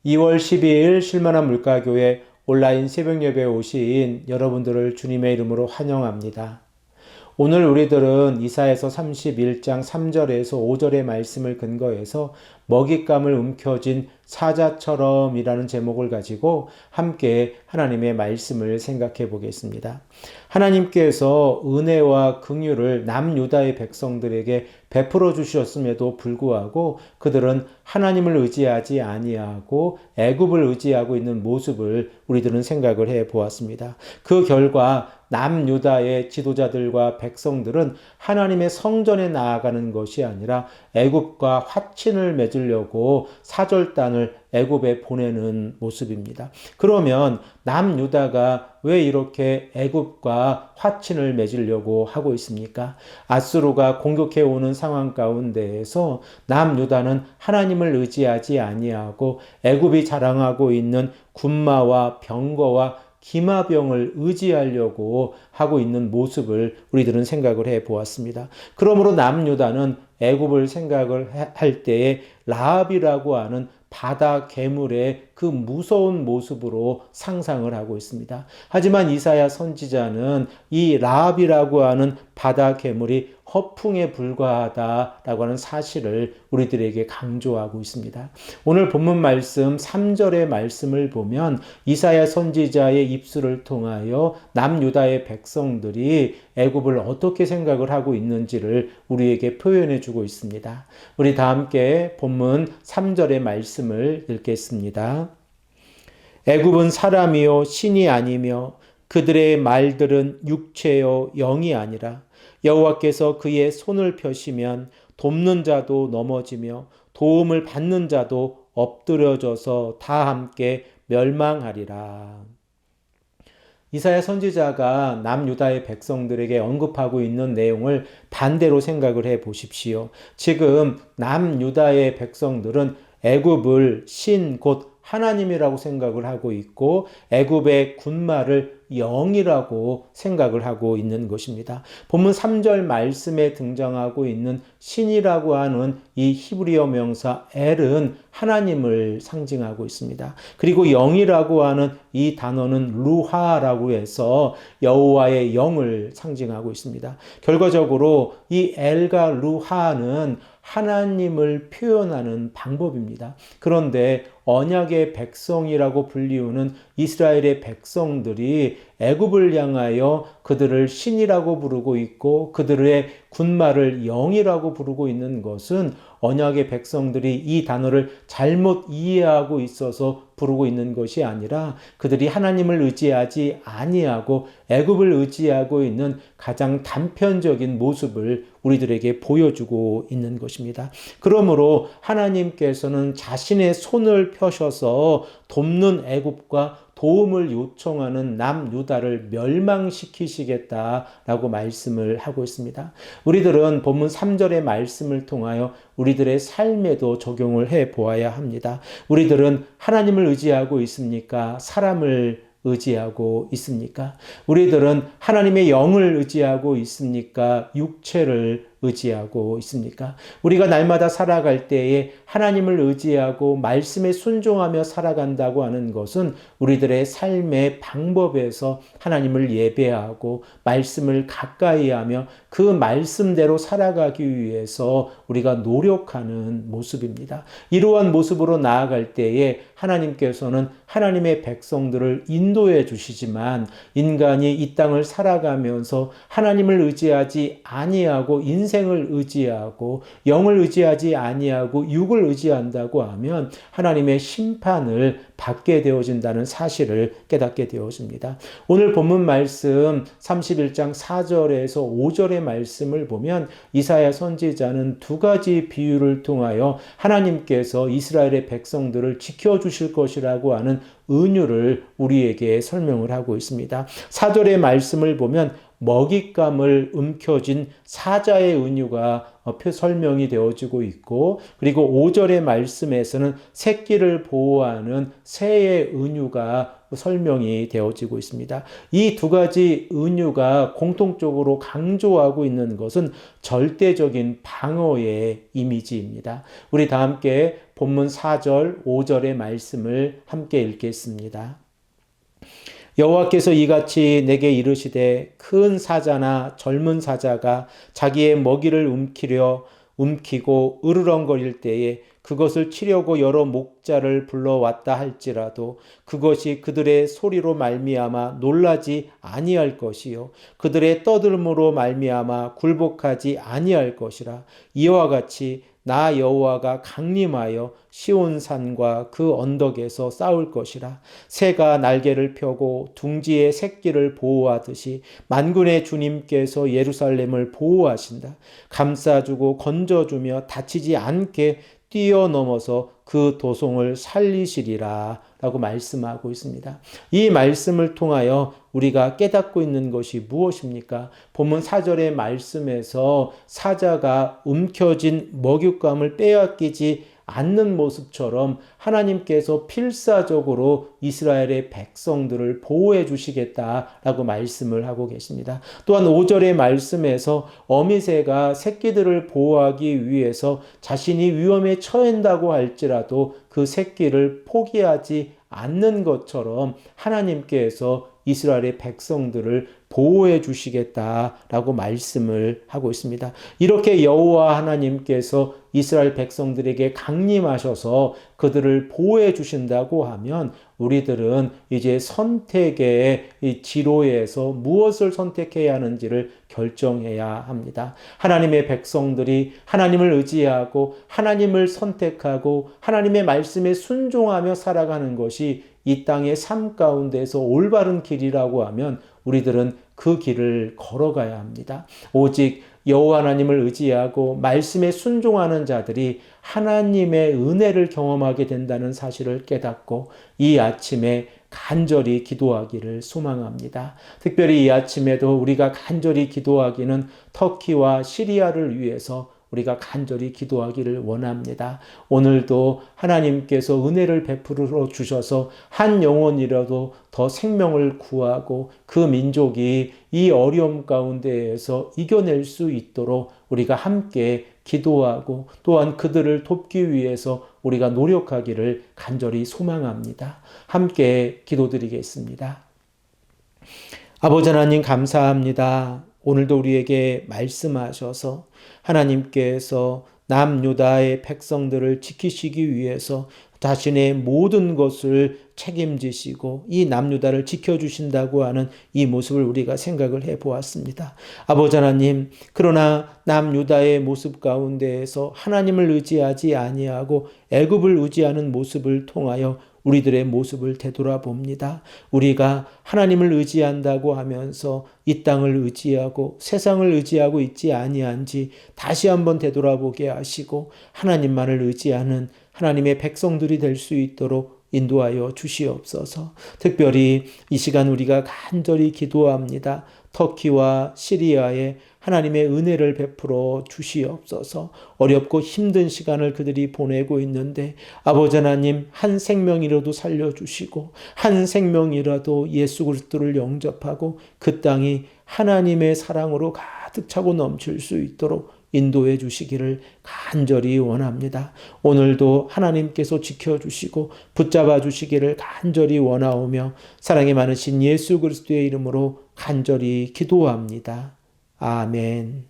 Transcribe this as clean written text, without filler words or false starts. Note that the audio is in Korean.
2월 12일 쉴만한 물가교회 온라인 새벽 예배에 오신 여러분들을 주님의 이름으로 환영합니다. 오늘 우리들은 이사야서 31장 3절에서 5절의 말씀을 근거해서 먹잇감을 움켜쥔 사자처럼이라는 제목을 가지고 함께 하나님의 말씀을 생각해 보겠습니다. 하나님께서 은혜와 긍휼을 남유다의 백성들에게 베풀어 주셨음에도 불구하고 그들은 하나님을 의지하지 아니하고 애굽을 의지하고 있는 모습을 우리들은 생각을 해 보았습니다. 그 결과 남유다의 지도자들과 백성들은 하나님의 성전에 나아가는 것이 아니라 애굽과 화친을 맺으려고 사절단을 애굽에 보내는 모습입니다. 그러면 남유다가 왜 이렇게 애굽과 화친을 맺으려고 하고 있습니까? 아수르가 공격해 오는 상황 가운데에서 남유다는 하나님을 의지하지 아니하고 애굽이 자랑하고 있는 군마와 병거와 기마병을 의지하려고 하고 있는 모습을 우리들은 생각을 해 보았습니다. 그러므로 남유다는 애굽을 생각을 할 때에 라합이라고 하는 바다 괴물의 그 무서운 모습으로 상상을 하고 있습니다. 하지만 이사야 선지자는 이 라합이라고 하는 바다 괴물이 허풍에 불과하다라고 하는 사실을 우리들에게 강조하고 있습니다. 오늘 본문 말씀 3절의 말씀을 보면 이사야 선지자의 입술을 통하여 남유다의 백성들이 애굽을 어떻게 생각을 하고 있는지를 우리에게 표현해 주고 있습니다. 우리 다 함께 본문 3절의 말씀을 읽겠습니다. 애굽은 사람이요 신이 아니며 그들의 말들은 육체요 영이 아니라 여호와께서 그의 손을 펴시면 돕는 자도 넘어지며 도움을 받는 자도 엎드려져서 다 함께 멸망하리라. 이사야 선지자가 남유다의 백성들에게 언급하고 있는 내용을 반대로 생각을 해 보십시오. 지금 남유다의 백성들은 애굽을 신 곧 하나님이라고 생각을 하고 있고 애굽의 군마를 영이라고 생각을 하고 있는 것입니다. 본문 3절 말씀에 등장하고 있는 신이라고 하는 이 히브리어 명사 엘은 하나님을 상징하고 있습니다. 그리고 영이라고 하는 이 단어는 루하라고 해서 여호와의 영을 상징하고 있습니다. 결과적으로 이 엘과 루하는 하나님을 표현하는 방법입니다. 그런데 언약의 백성이라고 불리우는 이스라엘의 백성들이 애굽을 향하여 그들을 신이라고 부르고 있고 그들의 군마를 영이라고 부르고 있는 것은 언약의 백성들이 이 단어를 잘못 이해하고 있어서 부르고 있는 것이 아니라 그들이 하나님을 의지하지 아니하고 애굽을 의지하고 있는 가장 단편적인 모습을 우리들에게 보여주고 있는 것입니다. 그러므로 하나님께서는 자신의 손을 펴셔서 돕는 애굽과 도움을 요청하는 남유다를 멸망시키시겠다라고 말씀을 하고 있습니다. 우리들은 본문 3절의 말씀을 통하여 우리들의 삶에도 적용을 해 보아야 합니다. 우리들은 하나님을 의지하고 있습니까? 사람을 의지하고 있습니까? 우리들은 하나님의 영을 의지하고 있습니까? 육체를 의지하고 있습니까? 우리가 날마다 살아갈 때에 하나님을 의지하고 말씀에 순종하며 살아간다고 하는 것은 우리들의 삶의 방법에서 하나님을 예배하고 말씀을 가까이 하며 그 말씀대로 살아가기 위해서 우리가 노력하는 모습입니다. 이러한 모습으로 나아갈 때에 하나님께서는 하나님의 백성들을 인도해 주시지만 인간이 이 땅을 살아가면서 하나님을 의지하지 아니하고 인생을 의지하고 영을 의지하지 아니하고 육을 의지한다고 하면 하나님의 심판을 받게 되어진다는 사실을 깨닫게 되어집니다. 오늘 본문 말씀 31장 4절에서 5절의 말씀을 보면 이사야 선지자는 두 가지 비유를 통하여 하나님께서 이스라엘의 백성들을 지켜주실 것이라고 하는 은유를 우리에게 설명을 하고 있습니다. 4절의 말씀을 보면 먹잇감을 움켜쥔 사자의 은유가 설명이 되어지고 있고 그리고 5절의 말씀에서는 새끼를 보호하는 새의 은유가 설명이 되어지고 있습니다. 이 두 가지 은유가 공통적으로 강조하고 있는 것은 절대적인 방어의 이미지입니다. 우리 다 함께 본문 4절, 5절의 말씀을 함께 읽겠습니다. 여호와께서 이같이 내게 이르시되 큰 사자나 젊은 사자가 자기의 먹이를 움키고 으르렁거릴 때에 그것을 치려고 여러 목자를 불러왔다 할지라도 그것이 그들의 소리로 말미암아 놀라지 아니할 것이요 그들의 떠들음으로 말미암아 굴복하지 아니할 것이라. 이와 같이 나 여호와가 강림하여 시온산과 그 언덕에서 싸울 것이라. 새가 날개를 펴고 둥지의 새끼를 보호하듯이 만군의 주님께서 예루살렘을 보호하신다. 감싸주고 건져주며 다치지 않게 뛰어넘어서 그 도성을 살리시리라 라고 말씀하고 있습니다. 이 말씀을 통하여 우리가 깨닫고 있는 것이 무엇입니까? 본문 4절의 말씀에서 사자가 움켜진 먹잇감을 빼앗기지 않는 모습처럼 하나님께서 필사적으로 이스라엘의 백성들을 보호해 주시겠다라고 말씀을 하고 계십니다. 또한 5절의 말씀에서 어미새가 새끼들을 보호하기 위해서 자신이 위험에 처한다고 할지라도 그 새끼를 포기하지 않는 것처럼 하나님께서 이스라엘의 백성들을 보호해 주시겠다라고 말씀을 하고 있습니다. 이렇게 여호와 하나님께서 이스라엘 백성들에게 강림하셔서 그들을 보호해 주신다고 하면 우리들은 이제 선택의 지로에서 무엇을 선택해야 하는지를 결정해야 합니다. 하나님의 백성들이 하나님을 의지하고 하나님을 선택하고 하나님의 말씀에 순종하며 살아가는 것이 이 땅의 삶 가운데서 올바른 길이라고 하면 우리들은 그 길을 걸어가야 합니다. 오직 여호와 하나님을 의지하고 말씀에 순종하는 자들이 하나님의 은혜를 경험하게 된다는 사실을 깨닫고 이 아침에 간절히 기도하기를 소망합니다. 특별히 이 아침에도 우리가 간절히 기도하기는 터키와 시리아를 위해서 우리가 간절히 기도하기를 원합니다. 오늘도 하나님께서 은혜를 베풀어 주셔서 한 영혼이라도 더 생명을 구하고 그 민족이 이 어려움 가운데에서 이겨낼 수 있도록 우리가 함께 기도하고 또한 그들을 돕기 위해서 우리가 노력하기를 간절히 소망합니다. 함께 기도드리겠습니다. 아버지 하나님 감사합니다. 오늘도 우리에게 말씀하셔서 하나님께서 남유다의 백성들을 지키시기 위해서 자신의 모든 것을 책임지시고 이 남유다를 지켜주신다고 하는 이 모습을 우리가 생각을 해보았습니다. 아버지 하나님, 그러나 남유다의 모습 가운데에서 하나님을 의지하지 아니하고 애굽을 의지하는 모습을 통하여 우리들의 모습을 되돌아봅니다. 우리가 하나님을 의지한다고 하면서 이 땅을 의지하고 세상을 의지하고 있지 아니한지 다시 한번 되돌아보게 하시고 하나님만을 의지하는 하나님의 백성들이 될 수 있도록 인도하여 주시옵소서. 특별히 이 시간 우리가 간절히 기도합니다. 터키와 시리아에 하나님의 은혜를 베풀어 주시옵소서. 어렵고 힘든 시간을 그들이 보내고 있는데 아버지 하나님, 한 생명이라도 살려주시고 한 생명이라도 예수 그리스도를 영접하고 그 땅이 하나님의 사랑으로 가득 차고 넘칠 수 있도록 인도해 주시기를 간절히 원합니다. 오늘도 하나님께서 지켜주시고 붙잡아 주시기를 간절히 원하오며 사랑이 많으신 예수 그리스도의 이름으로 간절히 기도합니다. 아멘.